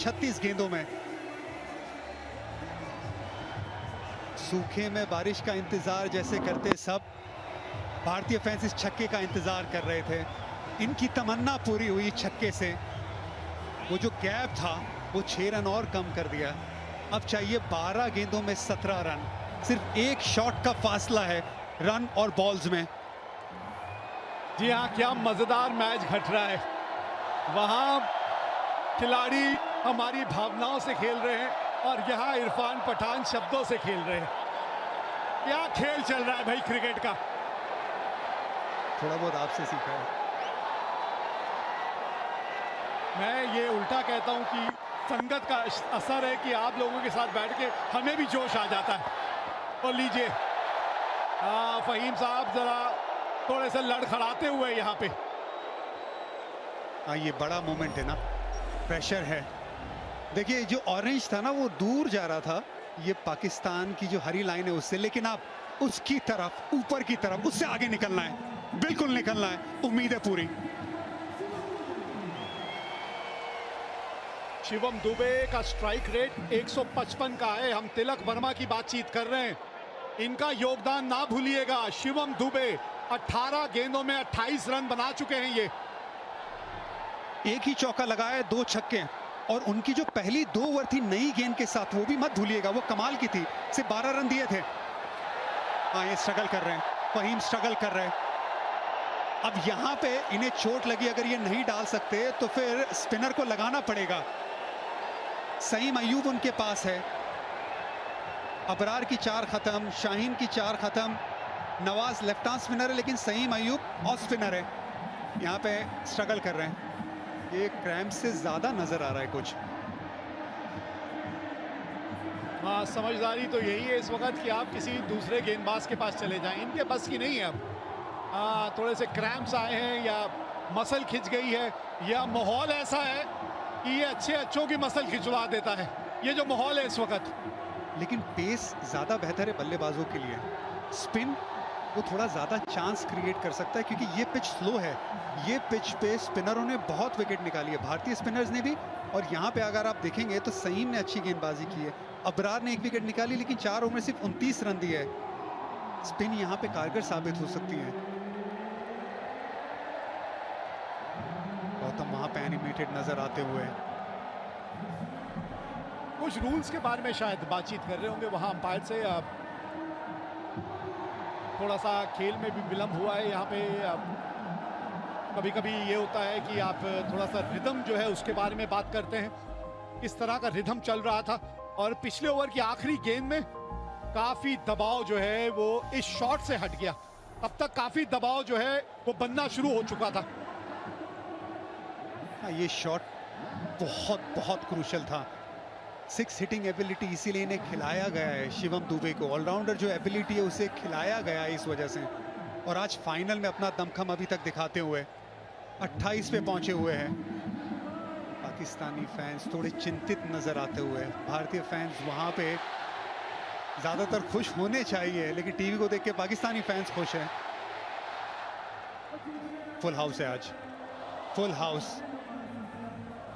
36 गेंदों में। सूखे में बारिश का इंतजार जैसे करते सब, भारतीय फैंस इस छक्के का इंतजार कर रहे थे। इनकी तमन्ना पूरी हुई छक्के से। वो जो गैप था वो 6 रन और कम कर दिया। अब चाहिए 12 गेंदों में 17 रन। सिर्फ एक शॉट का फासला है रन और बॉल्स में। जी हाँ, क्या मजेदार मैच घट रहा है। वहां खिलाड़ी हमारी भावनाओं से खेल रहे हैं और यहाँ इरफान पठान शब्दों से खेल रहे हैं। क्या खेल चल रहा है भाई क्रिकेट का। थोड़ा बहुत आपसे सीखा है। मैं ये उल्टा कहता हूं कि संगत का असर है कि आप लोगों के साथ बैठ के हमें भी जोश आ जाता है। और लीजिए फहीम साहब जरा थोड़े से लड़खड़ाते हुए यहाँ पे। ये बड़ा मोमेंट है ना, प्रेशर है। देखिए जो ऑरेंज था ना वो दूर जा रहा था, ये पाकिस्तान की जो हरी लाइन है उससे, लेकिन आप उसकी तरफ, ऊपर की तरफ, उससे आगे निकलना है, बिल्कुल निकलना है। उम्मीद है पूरी। शिवम दुबे का स्ट्राइक रेट 155 का है। हम तिलक वर्मा की बातचीत कर रहे हैं, इनका योगदान ना भूलिएगा। शिवम दुबे 18 गेंदों में 28 रन बना चुके हैं। ये एक ही चौका लगाया, 2 छक्के, और उनकी जो पहली 2 ओवर थी नई गेंद के साथ, वो भी मत भूलिएगा, वो कमाल की थी। सिर्फ 12 रन दिए थे। ये स्ट्रगल कर रहे हैं, फहीम स्ट्रगल कर रहे हैं। अब यहाँ पे इन्हें चोट लगी, अगर ये नहीं डाल सकते तो फिर स्पिनर को लगाना पड़ेगा। सईम अयूब उनके पास है। अबरार की 4 खत्म, शाहीन की 4 खत्म, नवाज लेफ्ट आर्म स्पिनर है, लेकिन सईम अयूब ऑफ स्पिनर है। यहाँ पे स्ट्रगल कर रहे हैं। ये क्रैम्प से ज्यादा नजर आ रहा है कुछ। हाँ, समझदारी तो यही है इस वक्त कि आप किसी दूसरे गेंदबाज के पास चले जाएं। इनके बस की नहीं है अब। थोड़े से क्रैम्प्स आए हैं या मसल खिंच गई है, या माहौल ऐसा है कि ये अच्छों की मसल खिंचवा देता है। ये जो माहौल है इस वक्त। लेकिन पेस ज्यादा बेहतर है बल्लेबाजों के लिए। स्पिन वो थोड़ा ज्यादा चांस क्रिएट कर सकता है, क्योंकि ये पिच स्लो है। ये पिच पे स्पिनरों ने बहुत विकेट निकाली है, भारतीय स्पिनर्स ने भी। और यहाँ पे अगर आप देखेंगे तो सईम ने अच्छी गेंदबाजी की है, अबरार ने 1 विकेट निकाली, लेकिन 4 ओवर में सिर्फ 29 रन दिए है। स्पिन यहाँ पे कारगर साबित हो सकती है। गौतम वहां पे एनिमेटेड नजर आते हुए। कुछ रूल्स के बारे में शायद बातचीत कर रहे होंगे वहां अंपायर से। थोड़ा सा खेल में भी विलंब हुआ है यहाँ पे। कभी कभी ये होता है कि आप थोड़ा सा रिदम जो है उसके बारे में बात करते हैं, किस तरह का रिदम चल रहा था। और पिछले ओवर की आखिरी गेंद में काफी दबाव जो है वो इस शॉट से हट गया। अब तक काफी दबाव जो है वो बनना शुरू हो चुका था। ये शॉट बहुत बहुत क्रूशल था। 6 हिटिंग एबिलिटी इसीलिए इन्हें खिलाया गया है शिवम दुबे को। ऑलराउंडर जो एबिलिटी है उसे खिलाया गया है इस वजह से। और आज फाइनल में अपना दमखम अभी तक दिखाते हुए 28 पे पहुंचे हुए हैं। पाकिस्तानी फैंस थोड़े चिंतित नजर आते हुए। भारतीय फैंस वहां पे ज्यादातर खुश होने चाहिए, लेकिन टीवी को देख के पाकिस्तानी फैंस खुश हैं। फुल हाउस है आज, फुल हाउस।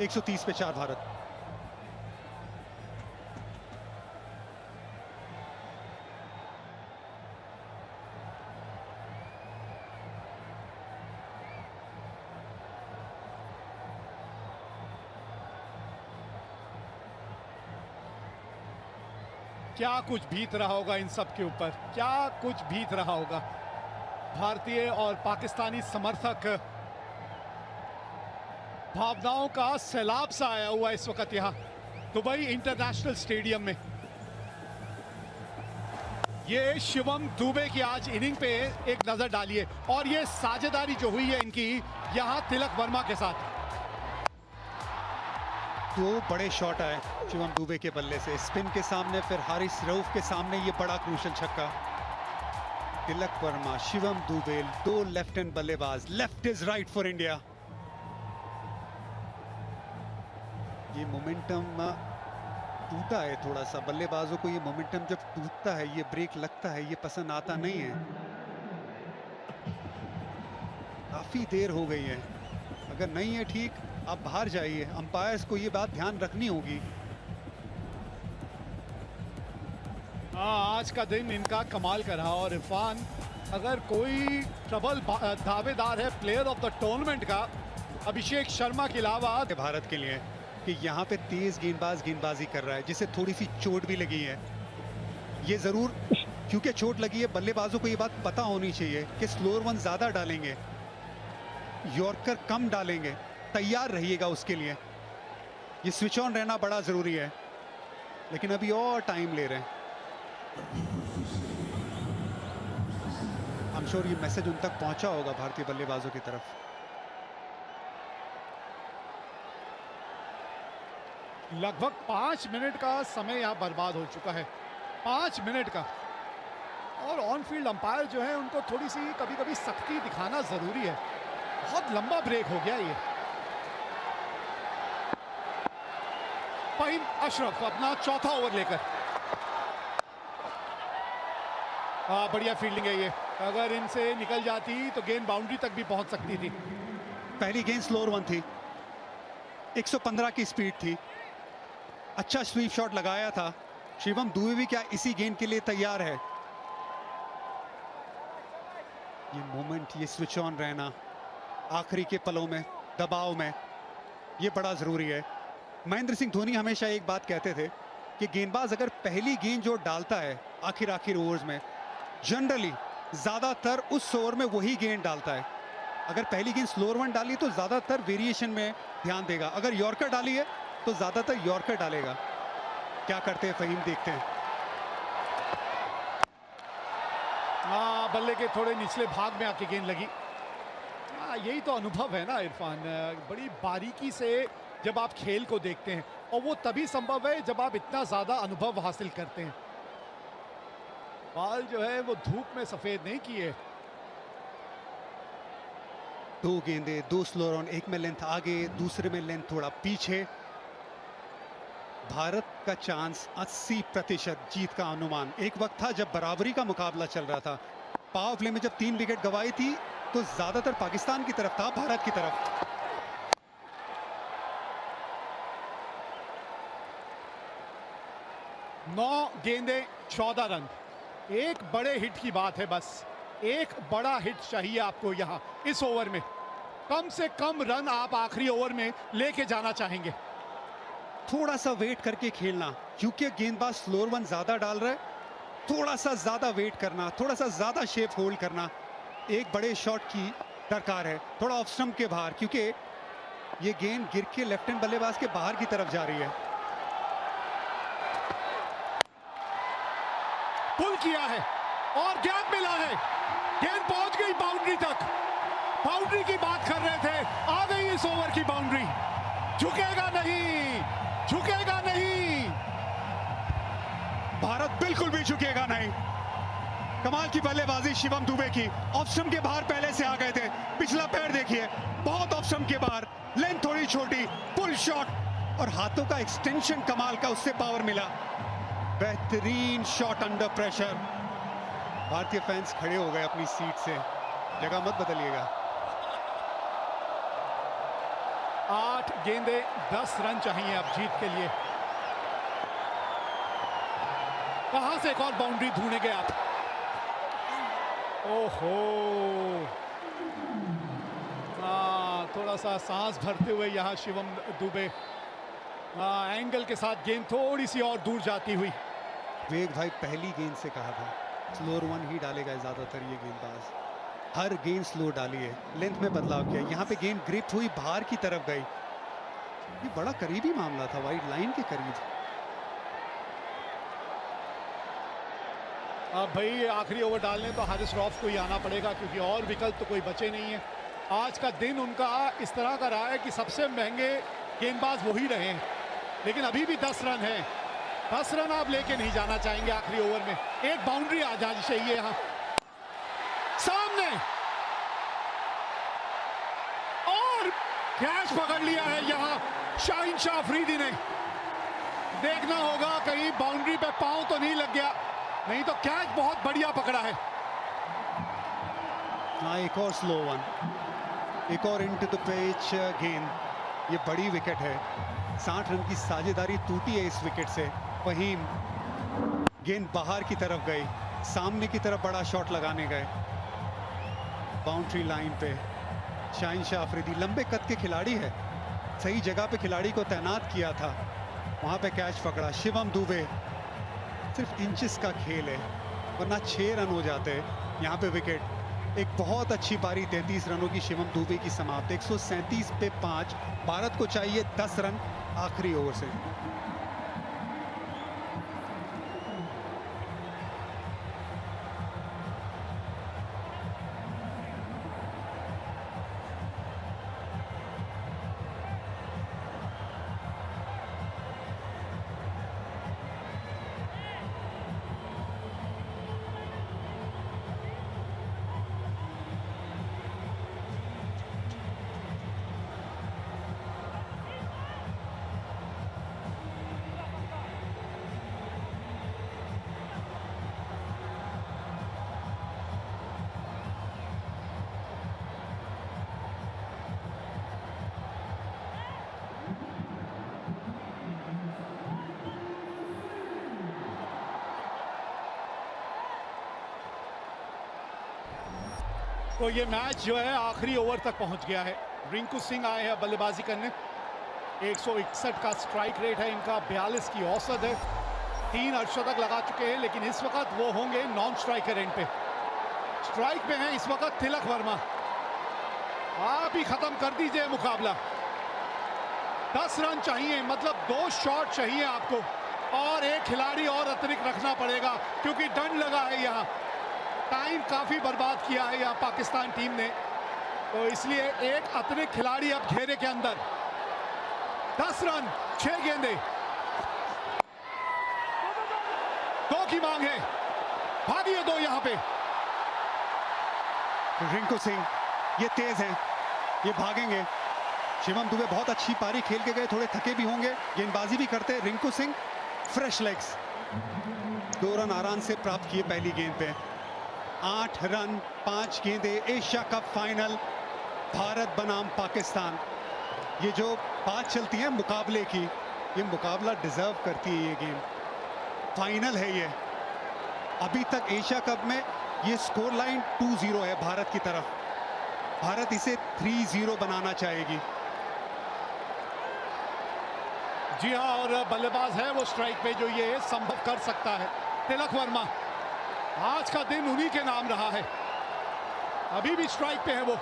130 पे 4 भारत। क्या कुछ बीत रहा होगा इन सब के ऊपर, क्या कुछ बीत रहा होगा। भारतीय और पाकिस्तानी समर्थक भावनाओं का सैलाब सा आया हुआ इस वक्त यहाँ दुबई इंटरनेशनल स्टेडियम में। ये शिवम दुबे की आज इनिंग पे एक नजर डालिए, और ये साझेदारी जो हुई है इनकी यहाँ तिलक वर्मा के साथ। 2 बड़े शॉट आए शिवम दुबे के बल्ले से, स्पिन के सामने, फिर हारिस रऊफ के सामने ये बड़ा क्रूशल छक्का। तिलक वर्मा, शिवम दुबे, 2 लेफ्ट हैंड बल्लेबाज। Left is right for India. ये मोमेंटम टूटा है थोड़ा सा। बल्लेबाजों को ये मोमेंटम जब टूटता है, ये ब्रेक लगता है, ये पसंद आता नहीं है। काफी देर हो गई है, अगर नहीं है ठीक आप बाहर जाइए, अंपायर्स को ये बात ध्यान रखनी होगी। हाँ, आज का दिन इनका कमाल का रहा। और इरफान, अगर कोई ट्रबल दावेदार है प्लेयर ऑफ द टूर्नामेंट का, अभिषेक शर्मा के अलावा भारत के लिए कि यहाँ पे तेज गेंदबाजी कर रहा है, जिसे थोड़ी सी चोट भी लगी है। ये जरूर, क्योंकि चोट लगी है, बल्लेबाजों को ये बात पता होनी चाहिए कि स्लोअर वन ज्यादा डालेंगे, यॉर्कर कम डालेंगे, तैयार रहिएगा उसके लिए। ये स्विच ऑन रहना बड़ा जरूरी है, लेकिन अभी और टाइम ले रहे हैं। I'm sure ये मैसेज उन तक पहुंचा होगा भारतीय बल्लेबाजों की तरफ। लगभग 5 मिनट का समय यहाँ बर्बाद हो चुका है, 5 मिनट का। और ऑन फील्ड अंपायर जो है उनको थोड़ी सी कभी कभी सख्ती दिखाना जरूरी है। बहुत लंबा ब्रेक हो गया ये। फहीम अशरफ अपना चौथा ओवर लेकर, बढ़िया फील्डिंग है ये। अगर इनसे निकल जाती तो गेंद बाउंड्री तक भी पहुंच सकती थी। पहली गेंद स्लोअर वन थी, 115 की स्पीड थी, अच्छा स्वीप शॉट लगाया था। शिवम दुबे भी क्या इसी गेंद के लिए तैयार है? ये मोमेंट, ये स्विच ऑन रहना आखिरी के पलों में, दबाव में, ये बड़ा जरूरी है। महेंद्र सिंह धोनी हमेशा एक बात कहते थे कि गेंदबाज अगर पहली गेंद जो डालता है आखिर ओवर्स में, जनरली ज्यादातर उस ओवर में वही गेंद डालता है। अगर पहली गेंद स्लोअर वन डाली तो ज्यादातर वेरिएशन में ध्यान देगा, अगर यॉर्कर डाली है तो ज्यादातर यॉर्कर डालेगा। क्या करते हैं फहीम, देखते हैं। बल्ले के थोड़े निचले भाग में आके गेंद लगी। यही तो अनुभव है ना इरफान, बड़ी बारीकी से जब आप खेल को देखते हैं, और वो तभी संभव है जब आप इतना ज्यादा अनुभव हासिल करते हैं। बाल जो है वो धूप में सफेद नहीं किए। 2 गेंदे, 2 स्लोअर ऑन, एक में लेंथ आगे, दूसरे में लेंथ थोड़ा पीछे। भारत का चांस 80% जीत का अनुमान। एक वक्त था जब बराबरी का मुकाबला चल रहा था, पावर प्ले में जब 3 विकेट गंवाई थी तो ज्यादातर पाकिस्तान की तरफ था, भारत की तरफ। 9 गेंदे 14 रन। एक बड़े हिट की बात है, बस एक बड़ा हिट चाहिए आपको यहां इस ओवर में। कम से कम रन आप आखिरी ओवर में लेके जाना चाहेंगे। थोड़ा सा वेट करके खेलना, क्योंकि गेंदबाज स्लोअर वन ज्यादा डाल रहा है, थोड़ा सा ज्यादा वेट करना, थोड़ा सा ज्यादा शेप होल्ड करना। एक बड़े शॉट की दरकार है, थोड़ा ऑफ स्टंप के बाहर, क्योंकि ये गेंद गिर के लेफ्ट हैंड बल्लेबाज के बाहर की तरफ जा रही है। पुल किया है और गैप मिला है, गेंद पहुंच गई बाउंड्री तक। बाउंड्री की बात कर रहे थे, आ गई इस ओवर की बाउंड्री। झुकेगा नहीं, झुकेगा नहीं, भारत बिल्कुल भी झुकेगा नहीं। कमाल की बल्लेबाजी शिवम दुबे की, ऑफ स्टंप के बाहर पहले से आ गए थे। पिछला पैर देखिए, बहुत ऑफ स्टंप के बाहर, लेंथ थोड़ी छोटी, पुल शॉट और हाथों का एक्सटेंशन कमाल का, उससे पावर मिला। बेहतरीन शॉट अंडर प्रेशर। भारतीय फैंस खड़े हो गए अपनी सीट से, जगह मत बदलिएगा। 8 गेंदे 10 रन चाहिए अब जीत के लिए। कहां से एक और बाउंड्री ढूंढेंगे आप? ओहो, थोड़ा सा सांस भरते हुए यहां शिवम दुबे, एंगल के साथ गेंद थोड़ी सी और दूर जाती हुई। वेग भाई पहली गेंद से कहा था स्लोअर वन ही डालेगा ज्यादातर ये गेंदबाज, हर गेंद स्लो डाली है, लेंथ में बदलाव किया। यहाँ पे गेंद ग्रिप हुई, बाहर की तरफ गई। ये बड़ा करीबी मामला था, वाइड लाइन के करीब। अब भाई आखिरी ओवर डालने तो हारिस रऊफ को ही आना पड़ेगा, क्योंकि और विकल्प तो कोई बचे नहीं है। आज का दिन उनका इस तरह का रहा है कि सबसे महंगे गेंदबाज वही रहे हैं, लेकिन अभी भी 10 रन है। 10 रन आप लेके नहीं जाना चाहेंगे आखिरी ओवर में। एक बाउंड्री आ जानी चाहिए यहां सामने, और कैच पकड़ लिया है यहां शाहीन शाह अफरीदी ने। देखना होगा कहीं बाउंड्री पे पांव तो नहीं लग गया, नहीं तो कैच बहुत बढ़िया पकड़ा है। हाँ, एक और स्लो वन, एक और इनटू द पिच गेंद, ये बड़ी विकेट है, 60 रन की साझेदारी टूटी है इस विकेट से। फहीम, गेंद बाहर की तरफ गई, सामने की तरफ बड़ा शॉट लगाने गए, बाउंड्री लाइन पे। शाहिनशाह अफरीदी लंबे कद के खिलाड़ी है, सही जगह पे खिलाड़ी को तैनात किया था, वहां पे कैच पकड़ा। शिवम दुबे, सिर्फ इंचेस का खेल है, वरना 6 रन हो जाते। यहाँ पे विकेट, एक बहुत अच्छी पारी 33 रनों की शिवम दुबे की समाप्त। 137 पे 5, भारत को चाहिए 10 रन आखिरी ओवर से। तो ये मैच जो है आखिरी ओवर तक पहुंच गया है। रिंकू सिंह आए हैं बल्लेबाजी करने। 161 का स्ट्राइक रेट है इनका, 42 की औसत है, 3 अर्धशतक लगा चुके हैं, लेकिन इस वक्त वो होंगे नॉन स्ट्राइकर एंड पे। स्ट्राइक पे हैं इस वक्त तिलक वर्मा। आप ही खत्म कर दीजिए मुकाबला। 10 रन चाहिए, मतलब 2 शॉट चाहिए आपको, और एक खिलाड़ी और अतिरिक्त रखना पड़ेगा क्योंकि दंड लगा है यहाँ। टाइम काफी बर्बाद किया है यहाँ पाकिस्तान टीम ने, तो इसलिए एक अतिरिक्त खिलाड़ी अब घेरे के अंदर। 10 रन, 6 गेंदे, 2 की मांग है, भागिए 2 यहाँ पे। रिंकू सिंह ये तेज हैं, ये भागेंगे। शिवम दुबे बहुत अच्छी पारी खेल के गए, थोड़े थके भी होंगे, गेंदबाजी भी करते। Rinku Singh fresh legs, 2 run आराम से प्राप्त किए पहली गेंद पे। 8 रन 5 गेंदे, एशिया कप फाइनल, भारत बनाम पाकिस्तान। ये जो बात चलती है मुकाबले की, ये मुकाबला डिजर्व करती है ये गेम। फाइनल है ये। अभी तक एशिया कप में ये स्कोर लाइन 2-0 है भारत की तरफ। भारत इसे 3-0 बनाना चाहेगी। जी हाँ, और बल्लेबाज है वो स्ट्राइक पे जो ये संभव कर सकता है। तिलक वर्मा, आज का दिन उन्हीं के नाम रहा है, अभी भी स्ट्राइक पे है वो।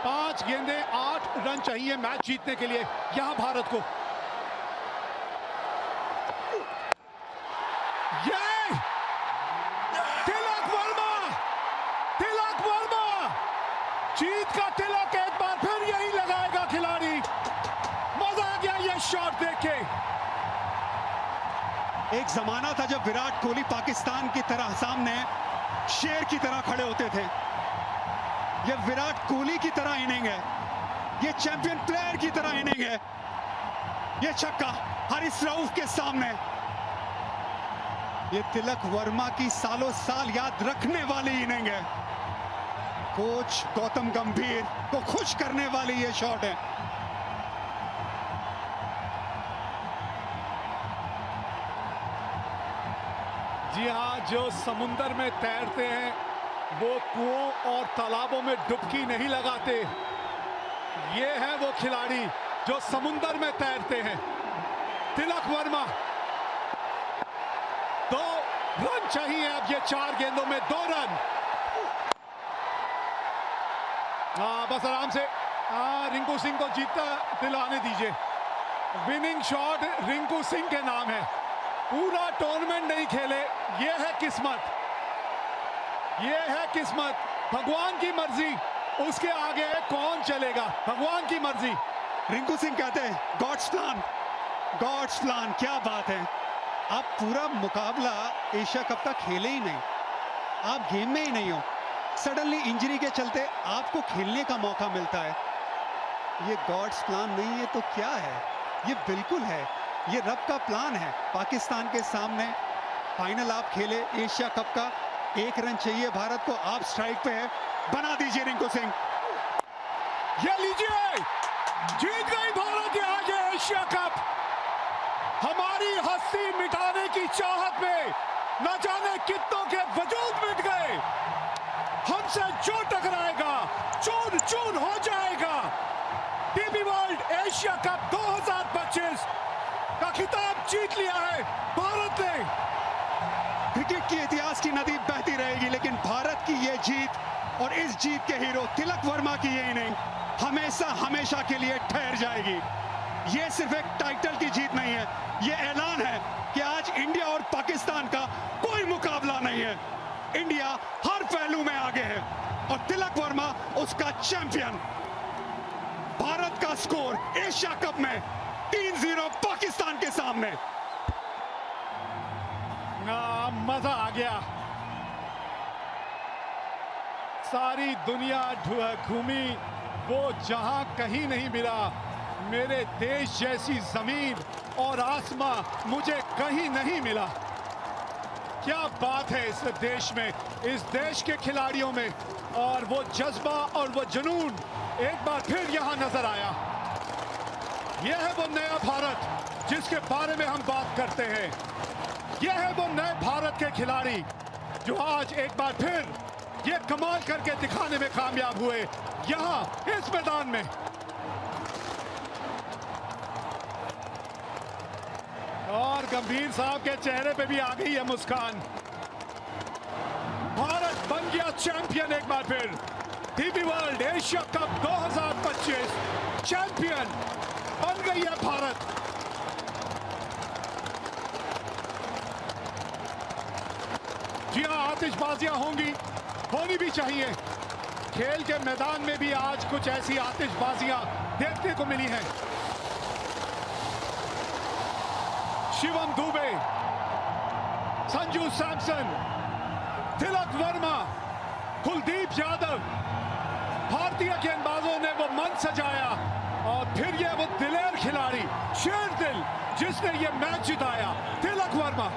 5 गेंदे 8 रन चाहिए मैच जीतने के लिए यहां भारत को। ये तिलक वर्मा, तिलक वर्मा, जीत का तिलक एक बार फिर यही लगाएगा खिलाड़ी। मजा आ गया ये शॉट देख के। एक जमाना था जब विराट कोहली पाकिस्तान की तरह सामने शेर की तरह खड़े होते थे। ये विराट कोहली की तरह इनिंग है, ये चैंपियन प्लेयर की तरह इनिंग है। ये छक्का हारिस रऊफ के सामने। ये तिलक वर्मा की सालों साल याद रखने वाली इनिंग है। कोच गौतम गंभीर को खुश करने वाली ये शॉट है। जी हाँ, जो समुंदर में तैरते हैं वो कुओं और तालाबों में डुबकी नहीं लगाते। ये है वो खिलाड़ी जो समुंदर में तैरते हैं। तिलक वर्मा, 2 रन चाहिए अब ये 4 गेंदों में 2 रन। हाँ, बस आराम से। हाँ, रिंकू सिंह को जीतता दिलाने दीजिए। विनिंग शॉट रिंकू सिंह के नाम है। पूरा टूर्नामेंट नहीं खेले, ये है किस्मत, ये है किस्मत। भगवान की मर्जी, उसके आगे कौन चलेगा, भगवान की मर्जी। रिंकू सिंह कहते हैं गॉड्स प्लान, गॉड्स प्लान। क्या बात है, आप पूरा मुकाबला एशिया कप का खेले ही नहीं, आप गेम में ही नहीं हो। सडनली इंजरी के चलते आपको खेलने का मौका मिलता है। ये गॉड्स प्लान नहीं है तो क्या है? ये बिल्कुल है, ये रब का प्लान है। पाकिस्तान के सामने फाइनल आप खेले एशिया कप का, 1 रन चाहिए भारत को, आप स्ट्राइक पे है, बना दीजिए रिंकू सिंह। ये लीजिए, जीत गई भारत आज एशिया कप। हमारी हस्ती मिटाने की चाहत में न जाने कितनों के वजूद मिट गए। हमसे जो टकराएगा चूर चूर हो जाएगा। टीबी वर्ल्ड एशिया कप 2025 का खिताब जीत लिया है भारत ने। क्रिकेट की इतिहास की नदी बहती रहेगी, लेकिन भारत की ये जीत और इस जीत के हीरो तिलक वर्मा की ये इनिंग हमेशा हमेशा के लिए ठहर जाएगी। ये सिर्फ एक टाइटल की जीत नहीं है, ये ऐलान है कि आज इंडिया और पाकिस्तान का कोई मुकाबला नहीं है। इंडिया हर पहलू में आगे है और तिलक वर्मा उसका चैंपियन। भारत का स्कोर एशिया कप में 3-0 पाकिस्तान के सामने। मजा आ गया। सारी दुनिया घूमी, वो जहां कहीं नहीं मिला। मेरे देश जैसी जमीन और आसमां मुझे कहीं नहीं मिला। क्या बात है इस देश में, इस देश के खिलाड़ियों में, और वो जज्बा और वो जुनून एक बार फिर यहां नजर आया। यह है वो नया भारत जिसके बारे में हम बात करते हैं। यह है वो नए भारत के खिलाड़ी जो आज एक बार फिर ये कमाल करके दिखाने में कामयाब हुए यहां इस मैदान में। और गंभीर साहब के चेहरे पे भी आ गई है मुस्कान। भारत बन गया चैंपियन एक बार फिर। TB world Asia cup 2025 champion बन गई है भारत। जी हाँ, आतिशबाजियां होंगी, होनी भी चाहिए। खेल के मैदान में भी आज कुछ ऐसी आतिशबाजियां देखने को मिली हैं। शिवम दुबे, संजू सैमसन, तिलक वर्मा, कुलदीप यादव, भारतीय गेंदबाजों ने वो मंच सजाया और फिर ये वो दिलेर खिलाड़ी, शेर दिल, जिसने ये मैच जिताया, तिलक वर्मा।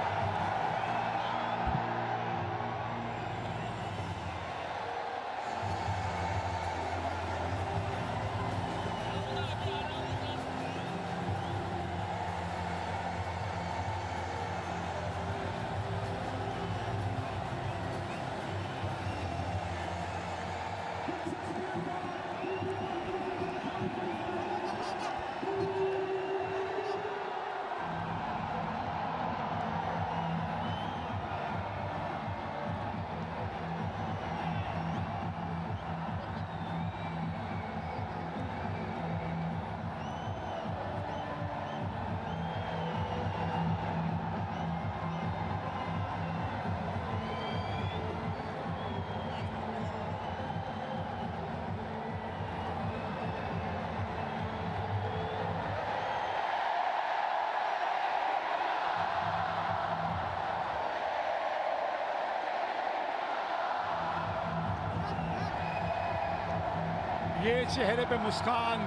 ये चेहरे पे मुस्कान,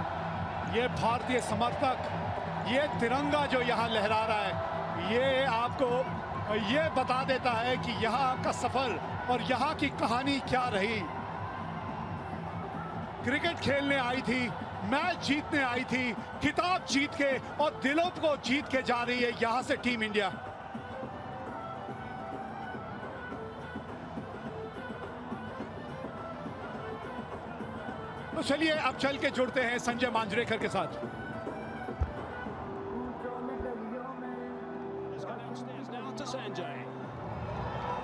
ये भारतीय समर्थक, ये तिरंगा जो यहाँ लहरा रहा है, ये आपको ये बता देता है कि यहाँ का सफर और यहाँ की कहानी क्या रही। क्रिकेट खेलने आई थी, मैच जीतने आई थी, खिताब जीत के और दिलों को जीत के जा रही है यहाँ से टीम इंडिया। तो चलिए अब चल के जुड़ते हैं संजय मांजरेकर के साथ।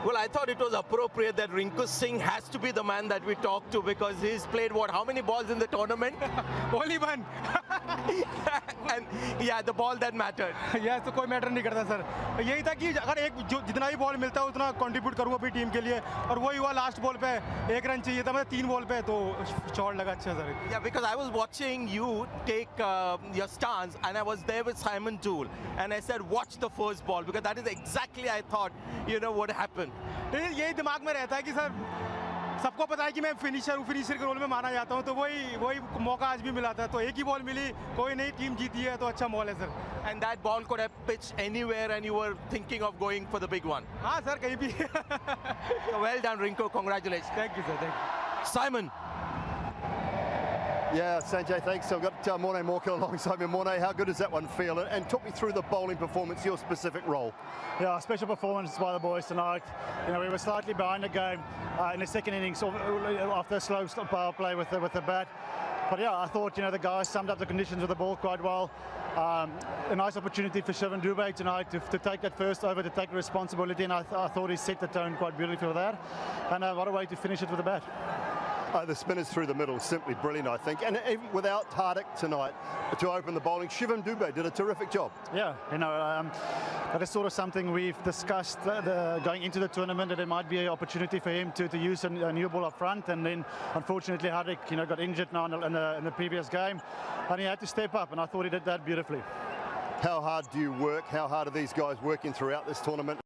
Well, I thought it was appropriate that Rinku Singh has to be the man that we talk to because he's played how many balls in the tournament? Only one. And yeah, the ball that mattered. Yes तो कोई matter नहीं करता sir. यही था कि अगर एक जो जितना भी बॉल मिलता है उतना कंट्रीब्यूट करूँ अपनी टीम के लिए, और वही हुआ। लास्ट बॉल पे 1 रन चाहिए था, मतलब 3 बॉल पे, तो शॉट लगा अच्छा sir. Yeah, because I was watching you take your stance and I was there with Simon Toole and I said watch the first ball because that is exactly I thought would happen. यही दिमाग में रहता है कि sir सबको पता है कि मैं फिनिशर के रोल में माना जाता हूं, तो वही मौका आज भी मिला था। तो एक ही बॉल मिली, कोई नहीं, टीम जीती है तो अच्छा मॉल है sir. And that ball could have pitched anywhere and you were thinking of going for the big one. हाँ सर, कहीं भी। So well done Rinku, congratulations. Thank you sir, thank you. Simon. Yeah, Sanjay, thanks. I've got Morne Morkel alongside me. Morne, how good does that one feel? And talk me through the bowling performance, your specific role. Yeah, special performance by the boys tonight. You know, we were slightly behind the game in the second innings after a slow power play with the bat. But yeah, I thought, you know, the guys summed up the conditions of the ball quite well. A nice opportunity for Shivam Dube tonight to take that first over, to take the responsibility, and I thought he set the tone quite beautifully for that. And what a way to finish it with the bat. The spinners through the middle, simply brilliant, I think. And even without Tardik tonight to open the bowling, Shivam Dube did a terrific job. Yeah, you know, that is sort of something we've discussed going into the tournament, that there might be an opportunity for him to use a new ball up front. And then, unfortunately, Hardik, you know, got injured now in the previous game, and he had to step up, and I thought he did that beautifully. How hard do you work? How hard are these guys working throughout this tournament?